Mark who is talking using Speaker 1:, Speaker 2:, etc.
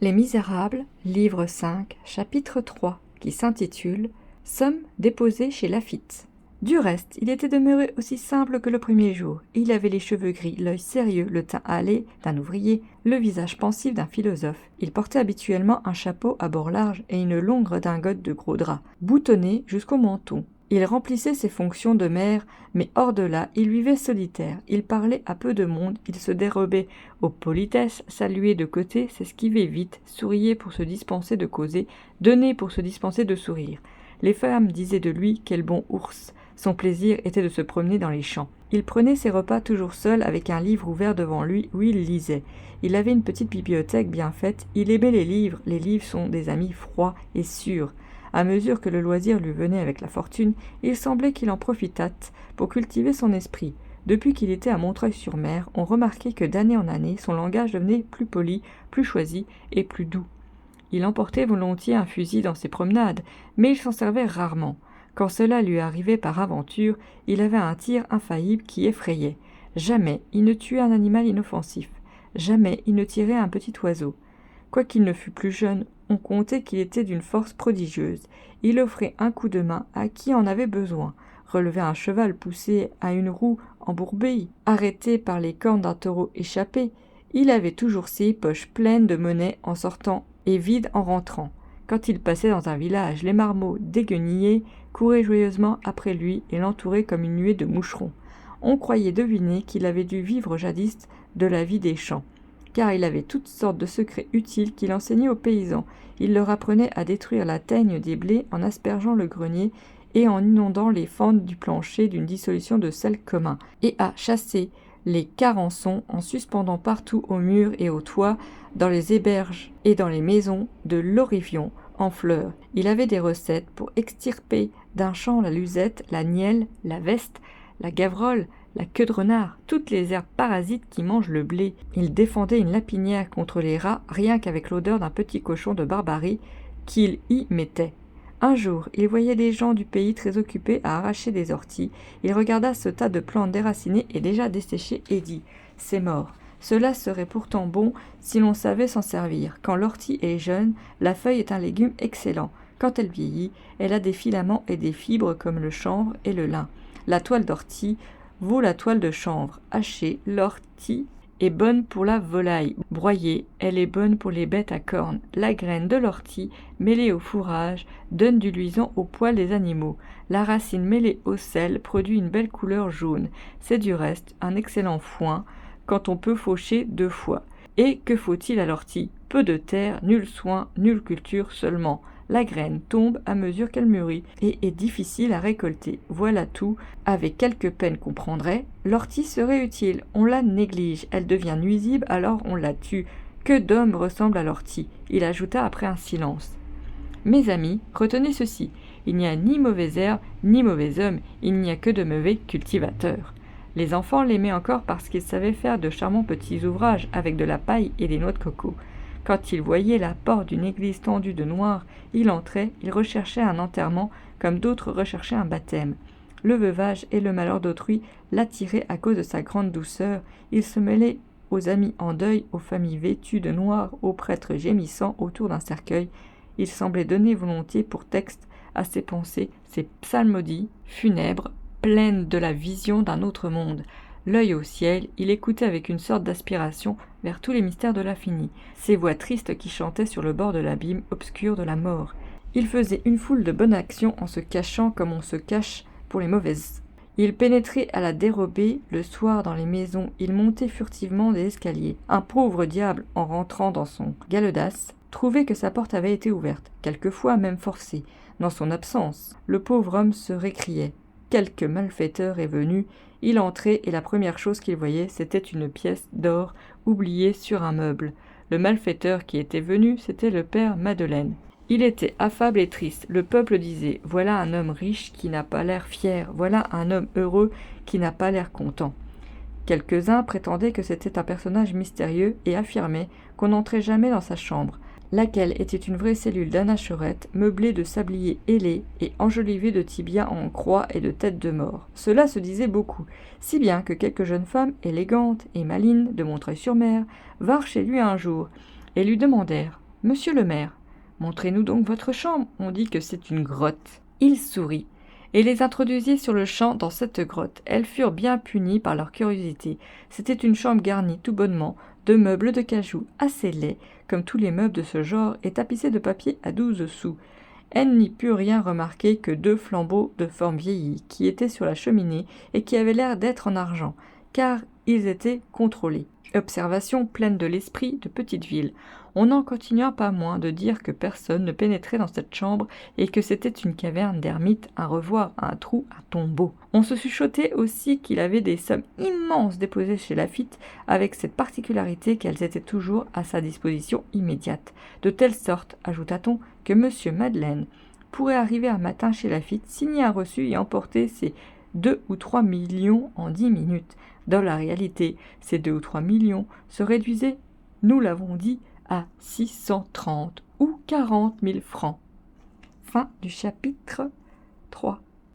Speaker 1: Les Misérables, livre 5, chapitre 3, qui s'intitule « Somme déposée chez Laffitte ». Du reste, il était demeuré aussi simple que le premier jour. Il avait les cheveux gris, l'œil sérieux, le teint hâlé d'un ouvrier, le visage pensif d'un philosophe. Il portait habituellement un chapeau à bords larges et une longue redingote de gros drap, boutonnée jusqu'au menton. Il remplissait ses fonctions de maire, mais hors de là, il vivait solitaire. Il parlait à peu de monde, il se dérobait aux politesses, saluait de côté, s'esquivait vite, souriait pour se dispenser de causer, donnait pour se dispenser de sourire. Les femmes disaient de lui quel bon ours. Son plaisir était de se promener dans les champs. Il prenait ses repas toujours seul avec un livre ouvert devant lui où il lisait. Il avait une petite bibliothèque bien faite, il aimait les livres sont des amis froids et sûrs. À mesure que le loisir lui venait avec la fortune, il semblait qu'il en profitât pour cultiver son esprit. Depuis qu'il était à Montreuil-sur-Mer, on remarquait que d'année en année, son langage devenait plus poli, plus choisi et plus doux. Il emportait volontiers un fusil dans ses promenades, mais il s'en servait rarement. Quand cela lui arrivait par aventure, il avait un tir infaillible qui effrayait. Jamais il ne tuait un animal inoffensif. Jamais il ne tirait un petit oiseau. Quoiqu'il ne fût plus jeune, on comptait qu'il était d'une force prodigieuse. Il offrait un coup de main à qui en avait besoin, relevait un cheval poussé à une roue embourbée, arrêté par les cornes d'un taureau échappé. Il avait toujours ses poches pleines de monnaie en sortant et vides en rentrant. Quand il passait dans un village, les marmots déguenillés couraient joyeusement après lui et l'entouraient comme une nuée de moucherons. On croyait deviner qu'il avait dû vivre jadis de la vie des champs, car il avait toutes sortes de secrets utiles qu'il enseignait aux paysans. Il leur apprenait à détruire la teigne des blés en aspergeant le grenier et en inondant les fentes du plancher d'une dissolution de sel commun, et à chasser les carançons en suspendant partout aux murs et aux toits, dans les héberges et dans les maisons de l'Orivion en fleurs. Il avait des recettes pour extirper d'un champ la luzette, la nielle, la veste, la gavrolle, la queue de renard, toutes les herbes parasites qui mangent le blé. Il défendait une lapinière contre les rats rien qu'avec l'odeur d'un petit cochon de Barbarie qu'il y mettait. Un jour, il voyait des gens du pays très occupés à arracher des orties. Il regarda ce tas de plantes déracinées et déjà desséchées et dit « C'est mort ». Cela serait pourtant bon si l'on savait s'en servir. Quand l'ortie est jeune, la feuille est un légume excellent. Quand elle vieillit, elle a des filaments et des fibres comme le chanvre et le lin. La toile d'ortie vaut la toile de chanvre. Hachée, l'ortie est bonne pour la volaille. Broyée, elle est bonne pour les bêtes à cornes. La graine de l'ortie, mêlée au fourrage, donne du luisant aux poils des animaux. La racine mêlée au sel produit une belle couleur jaune. C'est du reste un excellent foin quand on peut faucher 2 fois. Et que faut-il à l'ortie? Peu de terre, nul soin, nulle culture seulement. La graine tombe à mesure qu'elle mûrit et est difficile à récolter. Voilà tout. Avec quelque peine qu'on prendrait, l'ortie serait utile. On la néglige, elle devient nuisible, alors on la tue. Que d'hommes ressemblent à l'ortie? Il ajouta après un silence. Mes amis, retenez ceci. Il n'y a ni mauvais herbe, ni mauvais homme. Il n'y a que de mauvais cultivateurs. Les enfants l'aimaient encore parce qu'il savait faire de charmants petits ouvrages avec de la paille et des noix de coco. Quand il voyait la porte d'une église tendue de noir, il entrait, il recherchait un enterrement comme d'autres recherchaient un baptême. Le veuvage et le malheur d'autrui l'attiraient à cause de sa grande douceur. Il se mêlait aux amis en deuil, aux familles vêtues de noir, aux prêtres gémissant autour d'un cercueil. Il semblait donner volontiers pour texte à ses pensées, ses psalmodies funèbres, pleine de la vision d'un autre monde. L'œil au ciel, il écoutait avec une sorte d'aspiration vers tous les mystères de l'infini, ces voix tristes qui chantaient sur le bord de l'abîme obscur de la mort. Il faisait une foule de bonnes actions en se cachant comme on se cache pour les mauvaises. Il pénétrait à la dérobée le soir dans les maisons, il montait furtivement des escaliers. Un pauvre diable, en rentrant dans son galedas, trouvait que sa porte avait été ouverte, quelquefois même forcée. Dans son absence, le pauvre homme se récriait. Quelque malfaiteur est venu, il entrait et la première chose qu'il voyait, c'était une pièce d'or oubliée sur un meuble. Le malfaiteur qui était venu, c'était le père Madeleine. Il était affable et triste. Le peuple disait « Voilà un homme riche qui n'a pas l'air fier, voilà un homme heureux qui n'a pas l'air content ». Quelques-uns prétendaient que c'était un personnage mystérieux et affirmaient qu'on n'entrait jamais dans sa chambre, laquelle était une vraie cellule d'anachorète, meublée de sabliers ailés et enjolivée de tibias en croix et de têtes de mort. Cela se disait beaucoup, si bien que quelques jeunes femmes élégantes et malines de Montreuil-sur-Mer vinrent chez lui un jour et lui demandèrent Monsieur le maire, montrez-nous donc votre chambre, on dit que c'est une grotte. Il sourit, et les introduisit sur-le-champ dans cette grotte. Elles furent bien punies par leur curiosité. C'était une chambre garnie tout bonnement de meubles de cajou, assez laids, comme tous les meubles de ce genre, et tapissés de papier à 12 sous. Elle n'y put rien remarquer que 2 flambeaux de forme vieillie, qui étaient sur la cheminée et qui avaient l'air d'être en argent, car ils étaient contrôlés. Observation pleine de l'esprit de petite ville. On n'en continua pas moins de dire que personne ne pénétrait dans cette chambre et que c'était une caverne d'ermite, un revoir, un trou, un tombeau. On se chuchotait aussi qu'il avait des sommes immenses déposées chez Laffitte, avec cette particularité qu'elles étaient toujours à sa disposition immédiate. De telle sorte, ajouta-t-on, que M. Madeleine pourrait arriver un matin chez Laffitte, signer un reçu et emporter ses 2 ou 3 millions en 10 minutes. Dans la réalité, ces 2 ou 3 millions se réduisaient, nous l'avons dit, à 630 ou 40 000 francs. Fin du chapitre 3.